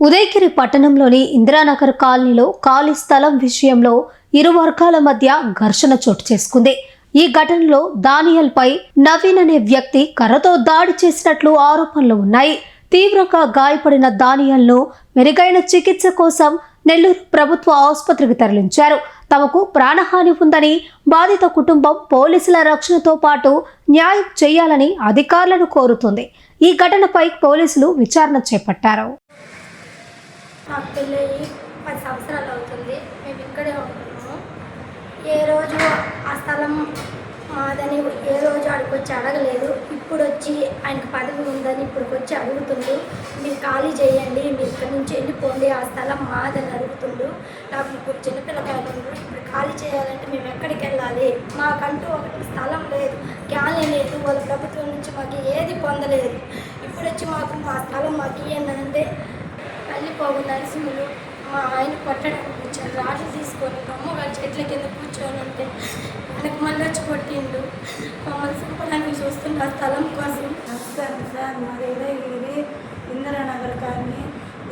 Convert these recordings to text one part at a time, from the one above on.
ఉదయగిరి పట్టణంలోని ఇందిరానగర్ కాలనీలో ఖాళీ స్థలం విషయంలో ఇరు వర్గాల మధ్య ఘర్షణ చోటు చేసుకుంది. ఈ ఘటనలో దానియల్ పై నవీన్ అనే వ్యక్తి కర్రతో దాడి చేసినట్లు ఆరోపణలు ఉన్నాయి. తీవ్రంగా గాయపడిన దానియల్ ను మెరుగైన చికిత్స కోసం నెల్లూరు ప్రభుత్వ ఆసుపత్రికి తరలించారు. తమకు ప్రాణహాని ఉందని బాధిత కుటుంబం పోలీసుల రక్షణతో పాటు న్యాయం చేయాలని అధికారులను కోరుతుంది. ఈ ఘటనపై పోలీసులు విచారణ చేపట్టారు. మాకు పెళ్ళి 10 సంవత్సరాలు అవుతుంది. మేము ఇక్కడే ఉంటున్నాము. ఏ రోజు ఆ స్థలం మాదని ఏ రోజు ఆడికి వచ్చి అడగలేదు. ఇప్పుడు వచ్చి ఆయనకు పదవి ఉందని ఇప్పుడు వచ్చి అడుగుతుండు. మీరు ఖాళీ చేయండి, మీరు ఇక్కడి నుంచి వెళ్ళిపోండి, ఆ స్థలం మాదని అడుగుతుండు. నాకు ఇప్పుడు చిన్నపిల్లకాయలు ఉన్నారు. ఇప్పుడు ఖాళీ చేయాలంటే మేము ఎక్కడికి వెళ్ళాలి? మాకంటూ ఒకటి స్థలం లేదు, ఖాళీ లేదు. వాళ్ళ ప్రభుత్వం నుంచి మాకు ఏది పొందలేదు. ఇప్పుడు వచ్చి మాకు మా స్థలం మాకు ఇయ్యండి. వెళ్ళిపోగు నరసింహులు మా ఆయన కొట్టడానికి వచ్చారు. రాళ్ళు తీసుకొని అమ్మగారు చెట్ల కింద కూర్చొని ఉంటే ఆయనకు మళ్ళీ వచ్చి కొట్టిండు. మమ్మల్ని చంపడానికి చూస్తుంటే ఆ స్థలం కోసం. నమస్కారం సార్, మాది ఉదయగిరి ఇందిరానగర్ కాలనీ.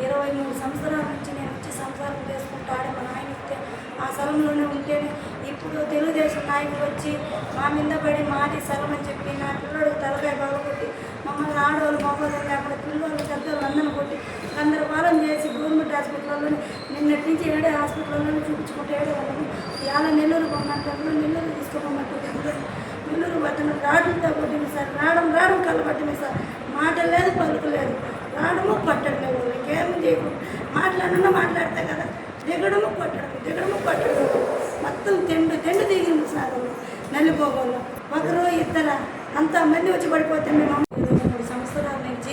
23 సంవత్సరాల నుంచి నేను వచ్చి సంసారం చేసుకుంటాడే మా నాయన ఇస్తే ఆ స్థలంలోనే ఉంటేనే ఇప్పుడు తెలుగుదేశం నాయకులు వచ్చి మా మీద పడి మాది స్థలం అని చెప్పి నా పిల్లడు తలకాయ బాగొట్టి మమ్మల్ని ఆడవాళ్ళు మగవాళ్ళు అక్కడ పిల్లలు పెద్దలు అందరిని కొట్టి అందరు పాలన చేసి గవర్నమెంట్ హాస్పిటల్లో నిన్నటి నుంచి ఏడే హాస్పిటల్లో చూపించుకుంటే ఏడే వాళ్ళని ఇవాళ నెల్లూరు పొమ్మంటారు. నెల్లూరు తీసుకోమంటారు. నెల్లూరు పట్టిన రావడంతో కొట్టింది సార్. రావడం కళ్ళు పట్టింది సార్. మాట లేదు, పలుకు లేదు. రావడము పట్టడం లేదు. ఇంకేమీ చేయకూడదు. మాట్లాడినా మాట్లాడతా కదా, దిగడము కొట్టడం మొత్తం తెండు దిగింది సార్. నల్లిపోగోళ్ళు ఒకరు ఇద్దరు అంతమంది వచ్చి పడిపోతే మేము 23 సంవత్సరాల నుంచి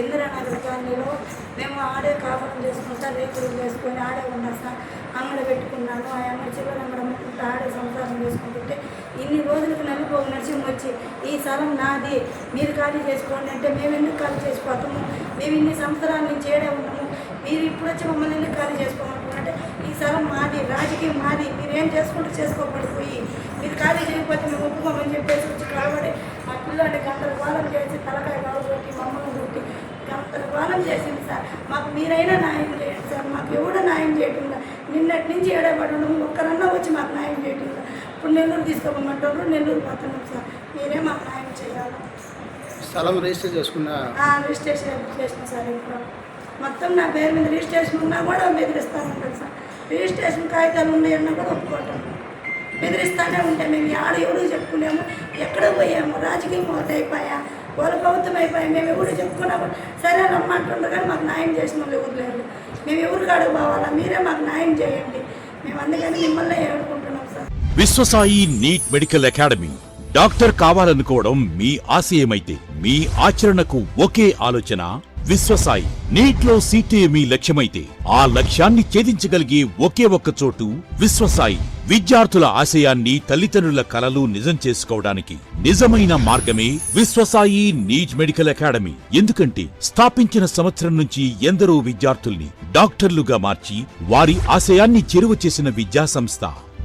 ఇందిరానగర్ కాలనీలో మేము ఆడే కాపురం చేసుకుంటా రేకులు చేసుకొని ఆడే ఉన్నా సార్. అంగడి పెట్టుకున్నాను. ఆ అంగడి చిల్లర అంగడి అమ్ముకుంటూ ఆడే సంసారం చేసుకుంటుంటే ఇన్ని రోజులకు నల్లిపోగు నరసింహ వచ్చి ఈ స్థలం నాది, మీరు ఖాళీ చేసుకోండి అంటే మేము ఎందుకు ఖాళీ చేసుకోతాము? మేము ఇన్ని సంవత్సరాల నుంచి ఏడే ఉన్నాము. మీరు ఇప్పుడు వచ్చి మమ్మల్ని ఎందుకు ఖాళీ చేసుకోమంటున్నారంటే ఈ స్థలం మాది, రాజకీయం మాది, మీరు ఏం చేసుకుంటూ చేసుకోబడిపోయి మీరు ఖాళీ చేయకపోతే మేము ఒప్పుకోమని చెప్పేసి వచ్చి కలబడి మా పిల్లాడి గందరగోళం చేసి తలకాయ బాగుపెట్టి మమ్మల్ని కొట్టి గందరగోళం చేసింది సార్. మాకు మీరైనా న్యాయం చేయండి సార్. మాకు ఎవడో న్యాయం చేయకుండా నిన్నటి నుంచి ఏడబడడం ఒక్కరన్నా వచ్చి మాకు న్యాయం చేయకుండా ఇప్పుడు నెల్లూరు తీసుకోమంటారు. నెల్లూరు పోతున్నాం సార్. మీరే మాకు న్యాయం చేయాలి. స్థలం రిజిస్టర్ చేసుకున్నా? రిజిస్ట్రేషన్ చేసిన సార్. ఇప్పుడు మొత్తం నా పేరు మీద రిజిస్ట్రేషన్ ఉన్నా కూడా బెదిరిస్తాను సార్. రిజిస్ట్రేషన్ కాగితాలు ఉన్నాయన్నా కూడా ఒప్పుకోవటం బెదిరిస్తూనే ఉంటే మేము ఆడ ఎవరు చెప్పుకున్నాము, ఎక్కడ పోయాము, రాజకీయం ఒకటి అయిపోయా, వాళ్ళ ప్రభుత్వం అయిపోయాయి. మేము ఎవరు చెప్పుకున్నాము సరే రమ్మంటుండ్రు కానీ మాకు న్యాయం చేసిన వాళ్ళు ఎవరు లేరు. మేము ఎవరు కాడికి పోవాలా? మీరే మాకు న్యాయం చేయండి. మేము అందుకని మిమ్మల్ని ఏడుకుంటున్నాం sir. Vishwasai NEET medical academy. Doctor కావాలనుకోవడం మీ ఆశయమైతే మీ ఆచరణకు ఒకే ఆలోచన విశ్వసాయి. నీట్ లో సీటే మీ లక్ష్యమైతే ఆ లక్ష్యాన్ని ఛేదించగలిగే ఒకే ఒక్క చోటు విశ్వసాయి. విద్యార్థుల ఆశయాన్ని, తల్లిదండ్రుల కలలు నిజం చేసుకోవడానికి నిజమైన మార్గమే విశ్వసాయి నీట్ మెడికల్ అకాడమీ. ఎందుకంటే స్థాపించిన సంవత్సరం నుంచి ఎందరో విద్యార్థుల్ని డాక్టర్లుగా మార్చి వారి ఆశయాన్ని చేరువ చేసిన విద్యా సంస్థ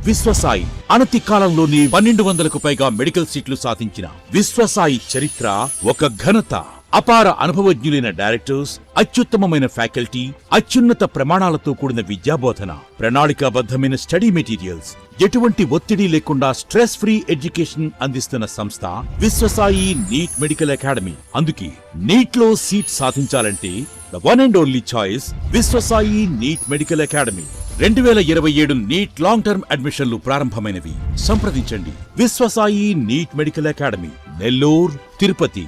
విశ్వసాయి. అనతి కాలంలోనే 1200కు పైగా మెడికల్ సీట్లు సాధించిన విశ్వసాయి చరిత్ర ఒక ఘనత. అపార అనుభవజ్ఞులైన డైరెక్టర్స్, అత్యుత్తమమైన ఫ్యాకల్టీ, అత్యున్నత ప్రమాణాలతో కూడిన విద్యాబోధన, ప్రణాళికాబద్ధమైన స్టడీ మెటీరియల్స్, ఎటువంటి ఒత్తిడి లేకుండా స్ట్రెస్ ఫ్రీ ఎడ్యుకేషన్ అందిస్తున్న సంస్థ విశ్వసాయి నీట్ మెడికల్ అకాడమీ. అందుకే నీట్ లో సీట్ సాధించాలంటే the one and only choice Viswasai NEET medical academy. 2027 NEET long term అడ్మిషన్లు ప్రారంభమైనవి. సంప్రదించండి Viswasai NEET medical academy, Nellore, Tirupati.